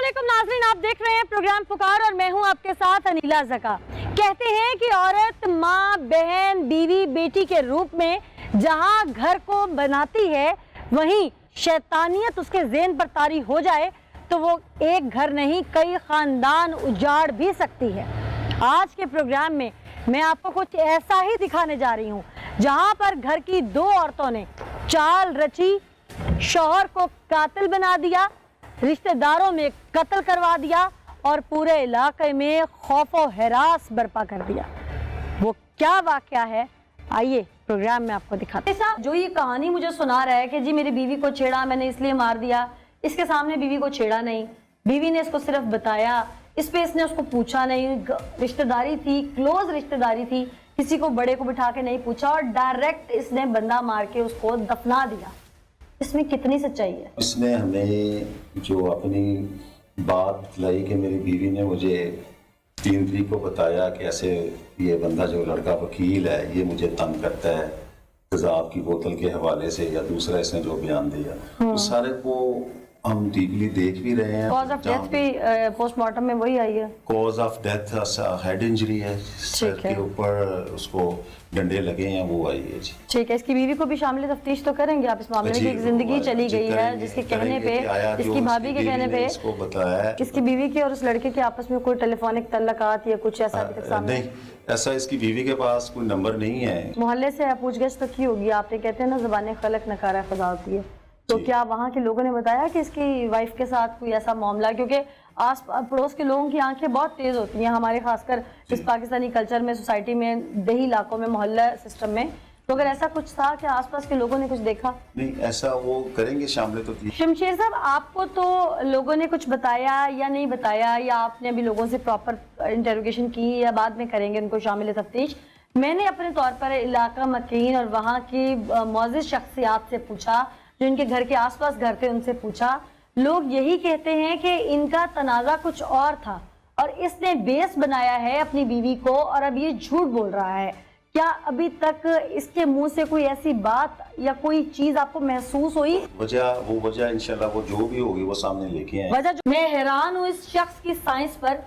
अस्सलामुअलैकुम नाज़रीन, आप देख रहे हैं प्रोग्राम पुकार और मैं हूं आपके साथ अनीला ज़का। कहते हैं कि औरत माँ, बहन, बीवी, बेटी के रूप में जहां घर को बनाती है, वहीं शैतानियत उसके ज़हन पर तारी हो जाए तो वो एक घर नहीं कई खानदान उजाड़ भी सकती है। आज के प्रोग्राम में मैं आपको कुछ ऐसा ही दिखाने जा रही हूँ जहाँ पर घर की दो औरतों ने चाल रची, शौहर को कातिल बना दिया, रिश्तेदारों में कत्ल करवा दिया और पूरे इलाके में खौफ और हरास बर्पा कर दिया। वो क्या वाकया है, आइए प्रोग्राम में आपको दिखाते हैं। जो ये कहानी मुझे सुना रहा है कि जी मेरी बीवी को छेड़ा, मैंने इसलिए मार दिया, इसके सामने बीवी को छेड़ा नहीं, बीवी ने इसको सिर्फ बताया, इस पे इसने उसको पूछा नहीं, रिश्तेदारी थी, क्लोज रिश्तेदारी थी, किसी को बड़े को बिठा के नहीं पूछा और डायरेक्ट इसने बंदा मार के उसको दफना दिया। इसमें कितनी सच्चाई है? इसने हमें जो अपनी बात लाई कि मेरी बीवी ने मुझे 3 तरीक को बताया कि ऐसे ये बंदा जो लड़का वकील है ये मुझे तंग करता है तेजाब की बोतल के हवाले से, या दूसरा इसने जो बयान दिया, तो सारे को हम डीपली देख भी रहे हैं। कॉज ऑफ डेथ भी पोस्टमार्टम में वही आई है। Cause of death head injury है, सर के ऊपर उसको डंडे लगे हैं, वो आई है जी। ठीक है, इसकी बीवी को भी शामिल तफ्तीश तो करेंगे आप इस मामले में? एक जिंदगी चली गई है जिसके कहने पे, इसकी भाभी के कहने पे इसको बताया इसकी बीवी की और उस लड़के के आपस में कोई टेलीफोनिक तल्लकात या कुछ ऐसा अभी तक सामने नहीं, ऐसा इसकी बीवी के पास कोई नंबर नहीं है। मोहल्ले से पूछगछ तो की होगी, आपने कहते हैं ना ज़बान खलक नकारा खजा होती है, तो क्या वहाँ के लोगों ने बताया कि इसकी वाइफ के साथ कोई ऐसा मामला? क्योंकि आस पड़ोस के लोगों की आंखें बहुत तेज होती हैं हमारे, खासकर इस पाकिस्तानी कल्चर में, सोसाइटी में, देही इलाकों में, मोहल्ला सिस्टम में, तो अगर ऐसा कुछ था कि आसपास के लोगों ने कुछ देखा? नहीं, ऐसा वो करेंगे शामिल तो थी। शमशेर साहब, आपको तो लोगों ने कुछ बताया या नहीं बताया, या आपने अभी लोगों से प्रॉपर इंटरोगेशन की या बाद में करेंगे उनको शामिल तफ्तीश? मैंने अपने तौर पर इलाका मकीन और वहाँ की मौजिज़ शख्सियात से पूछा, जो इनके घर के आसपास घर थे उनसे पूछा, लोग यही कहते हैं कि इनका तनाज़ा कुछ और था और इसने बेस बनाया है अपनी बीवी को और अब ये झूठ बोल रहा है। क्या अभी तक इसके मुंह से कोई ऐसी बात या कोई चीज आपको महसूस हुई? वो वजह इंशाल्लाह वो जो भी होगी वो सामने लेके आए। वजह मैं हैरान हूँ इस शख्स की साइंस पर,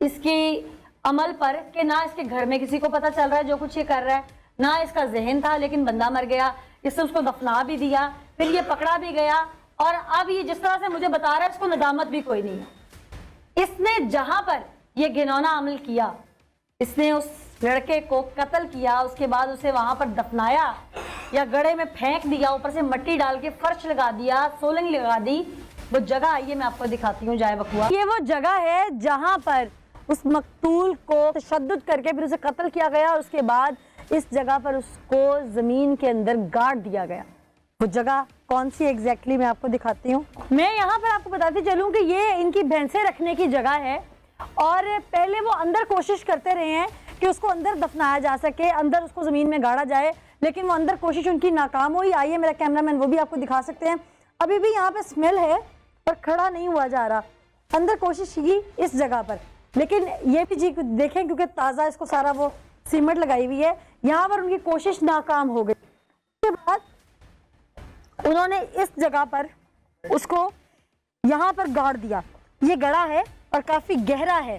इसके अमल पर, कि ना इसके घर में किसी को पता चल रहा है जो कुछ ये कर रहा है, ना इसका जहन था लेकिन बंदा मर गया, इसने उसको दफना भी दिया, फिर ये पकड़ा भी गया और अब ये जिस तरह से मुझे बता रहा है इसको नदामत भी कोई नहीं है। इसने जहां पर ये घिनौना अमल किया, इसने उस लड़के को कत्ल किया, उसके बाद उसे वहां पर दफनाया या गड़े में फेंक दिया, ऊपर से मिट्टी डाल के फर्श लगा दिया, सोलंग लगा दी, वो जगह आइए मैं आपको दिखाती हूँ जाए बकुआ। ये वो जगह है जहां पर उस मकतूल को तशद्दुद करके फिर उसे कत्ल किया गया और उसके बाद इस जगह पर उसको जमीन के अंदर गाड़ दिया गया। वो जगह कौन सी एग्जैक्टली मैं आपको दिखाती हूँ। मैं यहाँ पर आपको बताती चलूँ कि ये इनकी भैंसें रखने की जगह है और पहले वो अंदर कोशिश करते रहे हैं कि उसको अंदर दफनाया जा सके, अंदर उसको ज़मीन में गाड़ा जाए, लेकिन वो अंदर कोशिश उनकी नाकाम हुई। आइए मेरा कैमरामैन वो भी आपको दिखा सकते हैं। अभी भी यहाँ पे स्मेल है पर खड़ा नहीं हुआ जा रहा। अंदर कोशिश की इस जगह पर, लेकिन ये भी जी देखें क्योंकि ताज़ा इसको सारा वो सीमेंट लगाई हुई है, यहाँ पर उनकी कोशिश नाकाम हो गई। उसके बाद उन्होंने इस जगह पर उसको यहाँ पर गाड़ दिया। ये गड़ा है और काफी गहरा है,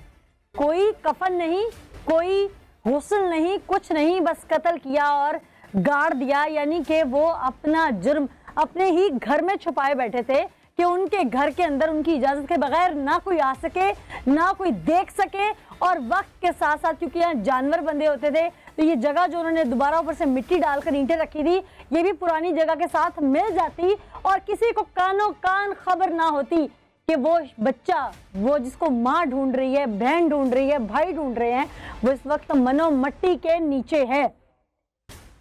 कोई कफन नहीं, कोई हुस्न नहीं, कुछ नहीं, बस कत्ल किया और गाड़ दिया। यानी कि वो अपना जुर्म अपने ही घर में छुपाए बैठे थे कि उनके घर के अंदर उनकी इजाजत के बगैर ना कोई आ सके, ना कोई देख सके। और वक्त के साथ साथ क्योंकि यहाँ जानवर बंधे होते थे तो ये जगह जो उन्होंने दोबारा ऊपर से मिट्टी डालकर ईंटें रखी थी, ये भी पुरानी जगह के साथ मिल जाती और किसी को कानो कान खबर ना होती कि वो बच्चा, वो जिसको माँ ढूंढ रही है, बहन ढूंढ रही है, भाई ढूंढ रहे हैं, वो इस वक्त मनो मट्टी के नीचे है।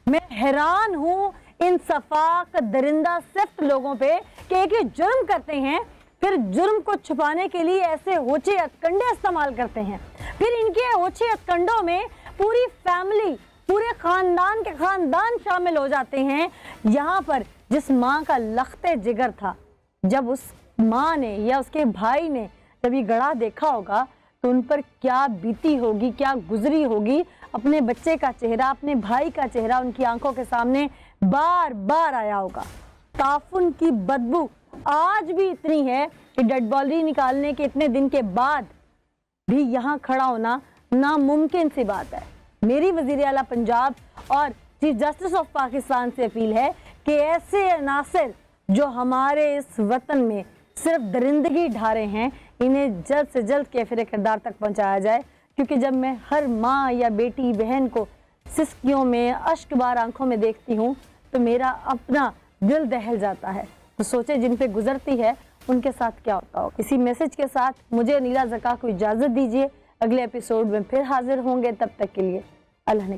मैं हैरान हूँ इन सफाक दरिंदा सिफ्त लोगों पे कि एक ये जुर्म करते हैं, फिर जुर्म को छुपाने के लिए ऐसे होचे हथकंडे इस्तेमाल करते हैं, फिर इनके होचे हथकंडों में पूरी फैमिली, पूरे खानदान के खानदान शामिल हो जाते हैं। यहाँ पर जिस माँ का लख्ते जिगर था, जब उस माँ ने या उसके भाई ने जब ये गड़ा देखा होगा तो उन पर क्या बीती होगी, क्या गुजरी होगी। अपने बच्चे का चेहरा, अपने भाई का चेहरा उनकी आंखों के सामने बार बार आया होगा। ताफुन की बदबू आज भी इतनी है कि डेड बॉडी निकालने के इतने दिन के बाद भी यहाँ खड़ा होना नामुमकिन सी बात है। मेरी वज़ीर आला पंजाब और चीफ जस्टिस ऑफ पाकिस्तान से अपील है कि ऐसे अनासर जो हमारे इस वतन में सिर्फ दरिंदगी ढा रहे हैं, इन्हें जल्द से जल्द कैफिर किरदार तक पहुंचाया जाए। क्योंकि जब मैं हर माँ या बेटी बहन को सिसकियों में अश्कबार आंखों में देखती हूँ तो मेरा अपना दिल दहल जाता है। तो सोचे जिन पे गुजरती है उनके साथ क्या होता हो। इसी मैसेज के साथ मुझे नीला ज़का को इजाज़त दीजिए। अगले एपिसोड में फिर हाजिर होंगे, तब तक के लिए अल्लाह ने